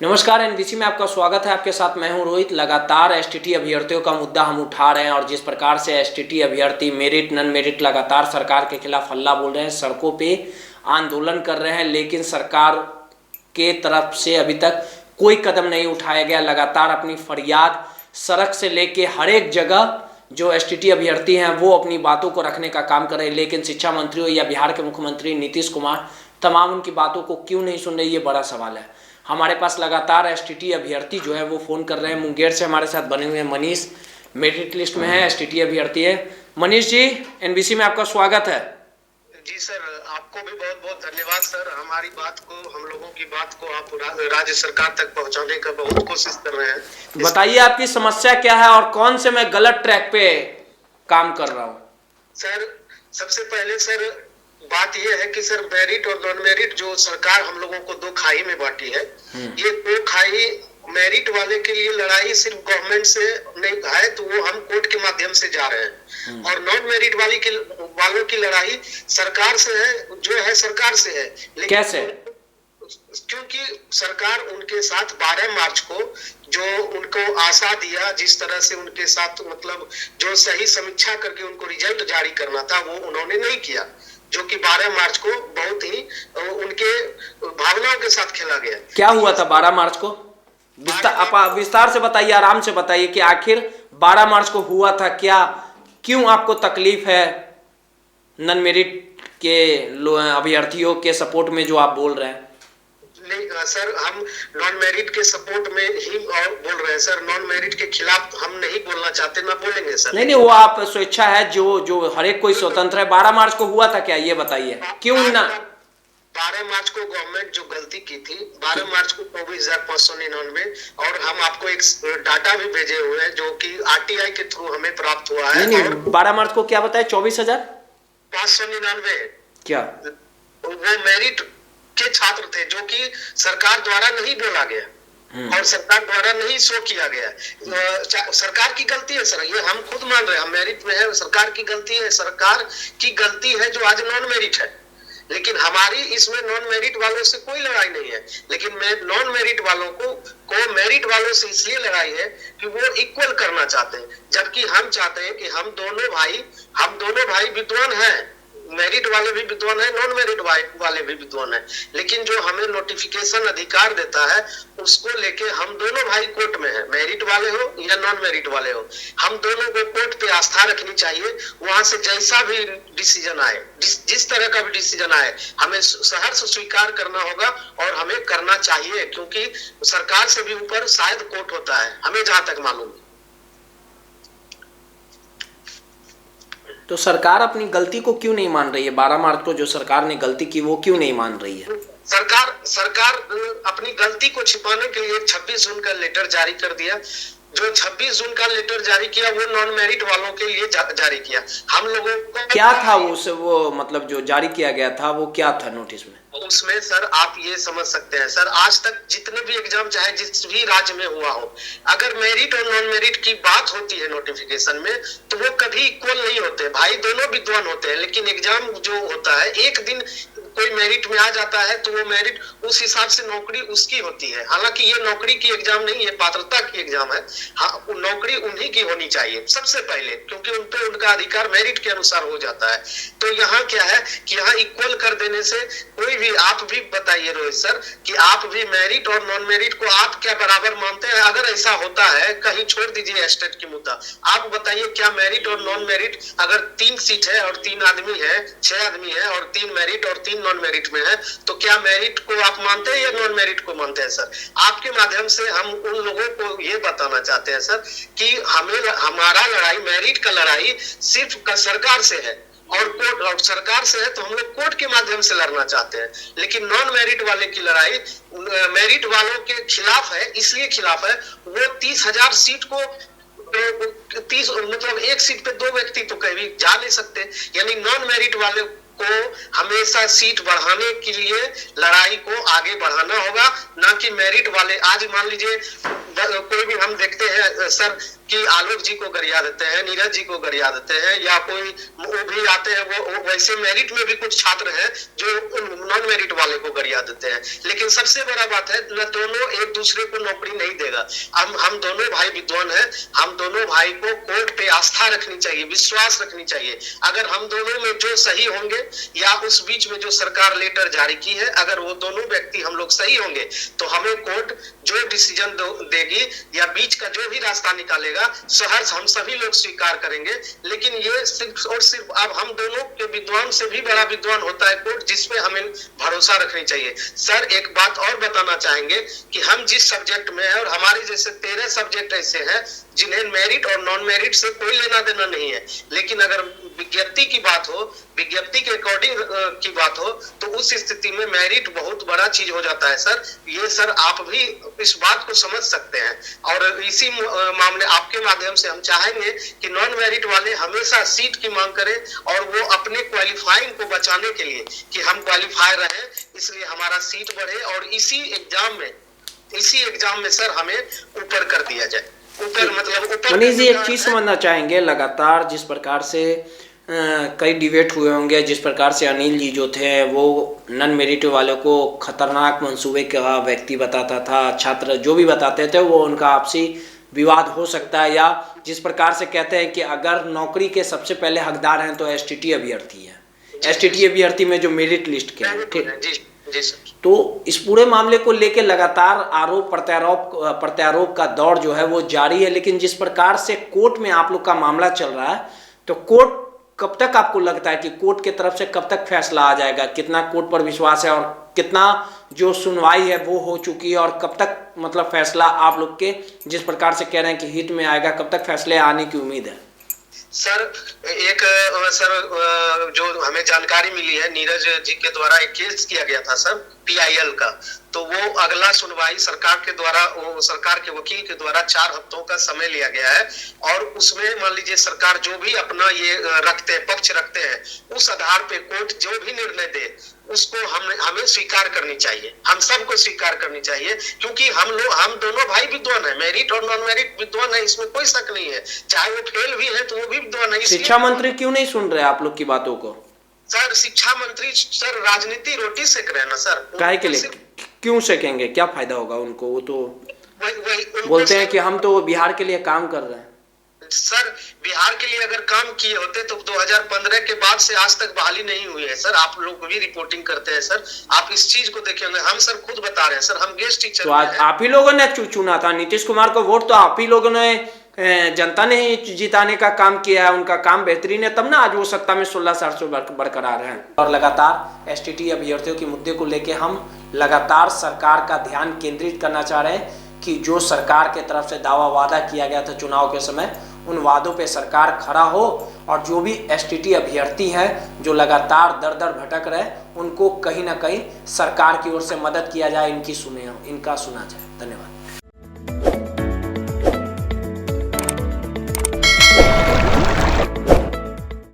नमस्कार, एनबीसी में आपका स्वागत है। आपके साथ मैं हूं रोहित। लगातार एसटीटी अभ्यर्थियों का मुद्दा हम उठा रहे हैं और जिस प्रकार से एसटीटी अभ्यर्थी मेरिट नन मेरिट लगातार सरकार के खिलाफ हल्ला बोल रहे हैं, सड़कों पे आंदोलन कर रहे हैं, लेकिन सरकार के तरफ से अभी तक कोई कदम नहीं उठाया गया। लगातार अपनी फरियाद सड़क से लेके हर एक जगह जो एसटीटी अभ्यर्थी हैं वो अपनी बातों को रखने का काम कर रहे हैं, लेकिन शिक्षा मंत्री हो या बिहार के मुख्यमंत्री नीतीश कुमार तमाम उनकी बातों को क्यों नहीं सुन रहे, ये बड़ा सवाल है। हमारे पास लगातार एसटीटी अभ्यर्थी जो है वो फ़ोन कर रहे हैं। मुंगेर से हमारे साथ बने हुए हैं मनीष, मेरिट लिस्ट में है, एसटीटी अभ्यर्थी है। मनीष जी, एनबीसी में आपका स्वागत है। जी सर, आपको भी बहुत बहुत धन्यवाद सर। हमारी बात को, हम लोगों की बात को आप राज्य सरकार तक पहुंचाने का बहुत कोशिश कर रहे हैं। बताइए आपकी समस्या क्या है और कौन से मैं गलत ट्रैक पे काम कर रहा हूँ। सर, सबसे पहले सर बात यह है कि सर मेरिट और नॉन मेरिट जो सरकार हम लोगों को दो खाई में बांटी है, ये दो खाई मेरिट वाले के लिए लड़ाई सिर्फ गवर्नमेंट से नहीं है, तो वो हम कोर्ट के माध्यम से जा रहे हैं। और नॉन मेरिट वालों की लड़ाई सरकार से है, जो है सरकार से है। लेकिन कैसे? क्योंकि सरकार उनके साथ 12 मार्च को जो उनको आशा दिया, जिस तरह से उनके साथ मतलब जो सही समीक्षा करके उनको रिजल्ट जारी करना था, वो उन्होंने नहीं किया, जो कि 12 मार्च को बहुत ही उनके भावनाओं के साथ खेला गया। क्या हुआ था 12 मार्च को? विस्तार से बताइए, आराम से बताइए कि आखिर 12 मार्च को हुआ था क्या, क्यों आपको तकलीफ है नन मेरिट के अभ्यर्थियों के सपोर्ट में जो आप बोल रहे हैं? नहीं सर, हम नॉन मेरिट के सपोर्ट में ही बोल रहे हैं सर। नॉन मेरिट के खिलाफ हम नहीं बोलना चाहते, ना बोलेंगे सर। नहीं, वो आप स्वेच्छा है, जो हर एक कोई स्वतंत्र है। 12 मार्च को हुआ था क्या, ये बताइए क्यों ना? 12 मार्च को गवर्नमेंट जो गलती की थी, 12 मार्च को 24,599, और हम आपको एक डाटा भी भेजे हुए हैं जो कि आरटीआई के थ्रू हमें प्राप्त हुआ है। नहीं, 12 मार्च को क्या बताया? 24,599 क्या वो मेरिट के छात्र थे, जो कि सरकार द्वारा नहीं बोला गया और सरकार द्वारा नहीं शो किया गया। सरकार की गलती है सर, ये हम खुद मान रहे हैं। हम मेरिट में है, सरकार की गलती है, सरकार की गलती है जो आज नॉन मेरिट है। लेकिन हमारी इसमें नॉन मेरिट वालों से कोई लड़ाई नहीं है, लेकिन मैं नॉन मेरिट वालों को मेरिट वालों से इसलिए लड़ाई है कि वो इक्वल करना चाहते हैं, जबकि हम चाहते हैं कि हम दोनों भाई विद्वान हैं। मेरिट वाले भी विद्वान है, नॉन मेरिट वाले भी विद्वान है, लेकिन जो हमें नोटिफिकेशन अधिकार देता है उसको लेके हम दोनों भाई कोर्ट में है, मेरिट वाले हो या नॉन मेरिट वाले हो। हम दोनों को कोर्ट पे आस्था रखनी चाहिए। वहां से जैसा भी डिसीजन आए, जिस तरह का भी डिसीजन आए, हमें सहर्ष स्वीकार करना होगा और हमें करना चाहिए, क्योंकि सरकार से भी ऊपर शायद कोर्ट होता है, हमें जहां तक मालूम है। तो सरकार अपनी गलती को क्यों नहीं मान रही है? 12 मार्च को जो सरकार ने गलती की वो क्यों नहीं मान रही है? सरकार अपनी गलती को छिपाने के लिए 26 जून का लेटर जारी कर दिया। जो 26 जून का लेटर जारी किया वो नॉन मेरिट वालों के लिए जारी किया। हम लोगों को क्या था वो मतलब जो जारी किया गया था वो क्या था नोटिस में? उसमें सर आप ये समझ सकते हैं सर, आज तक जितने भी एग्जाम चाहे जिस भी राज्य में हुआ हो, अगर मेरिट और नॉन मेरिट की बात होती है नोटिफिकेशन में, तो वो कभी इक्वल नहीं होते। भाई दोनों विद्वान होते हैं, लेकिन एग्जाम जो होता है, एक दिन कोई मेरिट में आ जाता है तो वो मेरिट उस हिसाब से नौकरी उसकी होती है। हालांकि ये नौकरी की एग्जाम नहीं, ये पात्रता की एग्जाम है। हाँ, नौकरी उन्हीं की होनी चाहिए सबसे पहले, क्योंकि उन पे उनका अधिकार मेरिट के अनुसार हो जाता है। तो यहाँ क्या है कि यहाँ इक्वल कर देने से कोई भी, आप भी बताइए रोहित सर कि आप भी मेरिट और नॉन मेरिट को आप क्या बराबर मानते हैं? अगर ऐसा होता है, कहीं छोड़ दीजिए स्टेट की मुद्दा, आप बताइए क्या मेरिट और नॉन मेरिट, अगर 3 सीट है और 3 आदमी है, 6 आदमी है और 3 मेरिट और 3 नॉन मेरिट में है, तो क्या मेरिट को आप मानते हैं या नॉन मेरिट को मानते हैं सर? आपके माध्यम से हम उन लोगों को ये बताना चाहते हैं सर कि हमारा लड़ाई, मेरिट का लड़ाई सिर्फ सरकार से है और कोर्ट, और सरकार से है तो हम लोग कोर्ट के माध्यम से लड़ना चाहते हैं। लेकिन नॉन मेरिट वाले की लड़ाई मेरिट वालों के खिलाफ है। इसलिए खिलाफ है, वो 30,000 सीट को 30 मतलब एक सीट पे 2 व्यक्ति तो कभी जा नहीं सकते, यानी नॉन मेरिट वाले को हमेशा सीट बढ़ाने के लिए लड़ाई को आगे बढ़ाना होगा, ना कि मेरिट वाले। आज मान लीजिए कोई भी हम देखते हैं सर कि आलोक जी को गरिया देते हैं, नीरज जी को गरिया देते हैं, या कोई वो भी आते हैं, वो वैसे मेरिट में भी कुछ छात्र हैं जो नॉन मेरिट वाले को गरिया देते हैं। लेकिन सबसे बड़ा बात है, न दोनों एक दूसरे को नौकरी नहीं देगा। हम दोनों भाई विद्वान हैं, हम दोनों भाई को कोर्ट पे आस्था रखनी चाहिए, विश्वास रखनी चाहिए। अगर हम दोनों में जो सही होंगे, या उस बीच में जो सरकार लेटर जारी की है, अगर वो दोनों व्यक्ति हम लोग सही होंगे तो हमें कोर्ट जो डिसीजन देगी या बीच का जो भी रास्ता निकालेगा, सहर्ष हम सभी लोग स्वीकार करेंगे। लेकिन ये सिर्फ और सिर्फ अब हम दोनों के विद्वान से भी बड़ा विद्वान होता है कोर्ट, जिसपे हमें भरोसा रखनी चाहिए। सर एक बात और बताना चाहेंगे कि हम जिस सब्जेक्ट में है, और हमारे जैसे 13 सब्जेक्ट ऐसे हैं जिन्हें मेरिट और नॉन मेरिट से कोई लेना देना नहीं है, लेकिन अगर विज्ञप्ति की बात हो, विज्ञप्ति के अकॉर्डिंग की बात हो, तो उस स्थिति में मेरिट बहुत बड़ा चीज हो जाता है। सर ये सर आप भी इस बात को समझ सकते हैं, और इसी मामले आपके माध्यम से हम चाहेंगे कि नॉन मेरिट वाले हमेशा सीट की मांग करें, और वो अपने क्वालिफाइंग को बचाने के लिए कि हम क्वालिफाई रहे, इसलिए हमारा सीट बढ़े, और इसी एग्जाम में सर हमें ऊपर कर दिया जाए। ऊपर मतलब ऊपर। मनीष जी एक चीज समझना चाहेंगे, लगातार जिस प्रकार से कई डिबेट हुए होंगे, जिस प्रकार से अनिल जी जो थे वो नॉन मेरिट वालों को खतरनाक मंसूबे का व्यक्ति बताता था, छात्र जो भी बताते थे वो उनका आपसी विवाद हो सकता है, या जिस प्रकार से कहते हैं कि अगर नौकरी के सबसे पहले हकदार हैं तो एसटीटी अभ्यर्थी है, एसटीटी अभ्यर्थी में जो मेरिट लिस्ट के हैं, ठीक। तो इस पूरे मामले को लेकर लगातार आरोप प्रत्यारोप का दौर जो है वो जारी है। लेकिन जिस प्रकार से कोर्ट में आप लोग का मामला चल रहा है, तो कोर्ट कब तक आपको लगता है कि कोर्ट की तरफ से कब तक फैसला आ जाएगा? कितना कोर्ट पर विश्वास है, और कितना जो सुनवाई है वो हो चुकी है, और कब तक मतलब फैसला आप लोग के जिस प्रकार से कह रहे हैं कि हित में आएगा, कब तक फैसले आने की उम्मीद है? सर जो हमें जानकारी मिली है, नीरज जी के द्वारा एक केस किया गया था सर PIL का, तो वो अगला सुनवाई सरकार के द्वारा, वो सरकार के वकील के द्वारा 4 हफ्तों का समय लिया गया है, और उसमें मान लीजिए सरकार जो भी अपना ये पक्ष रखते हैं, उस आधार पे कोर्ट जो भी निर्णय दे उसको हमें स्वीकार करनी चाहिए, हम सबको स्वीकार करनी चाहिए, क्योंकि हम दोनों भाई विद्वान है, मेरिट और नॉन मेरिट विद्वान है, इसमें कोई शक नहीं है। चाहे वो फेल भी है तो वो भी विद्वान है। शिक्षा मंत्री क्यों नहीं सुन रहे आप लोग की बातों को? सर शिक्षा मंत्री सर राजनीति रोटी सेक रहे हैं ना सर। काहे के लिए क्यों सेकेंगे? क्या फायदा होगा उनको? वो तो बोलते हैं कि हम तो बिहार के लिए काम कर रहे हैं। सर बिहार के लिए अगर काम किए होते तो 2015 के बाद से आज तक बहाली नहीं हुई है सर। आप लोग भी रिपोर्टिंग करते हैं सर, आप इस चीज को देखेंगे। हम सर खुद बता रहे हैं सर, हम गेस्ट टीचर तो आज आप ही लोगों ने चुना था नीतीश कुमार को, वोट तो आप ही लोगों ने, जनता ने ही जिताने का काम किया है, उनका काम बेहतरीन है, तब ना आज वो सत्ता में 16 साल से बरकरार हैं। और लगातार एसटीटी अभ्यर्थियों के मुद्दे को लेकर हम लगातार सरकार का ध्यान केंद्रित करना चाह रहे हैं कि जो सरकार के तरफ से दावा वादा किया गया था चुनाव के समय, उन वादों पे सरकार खरा हो, और जो भी एसटीटी अभ्यर्थी है जो लगातार दर दर भटक रहे, उनको कहीं ना कहीं सरकार की ओर से मदद किया जाए, इनका सुना जाए। धन्यवाद।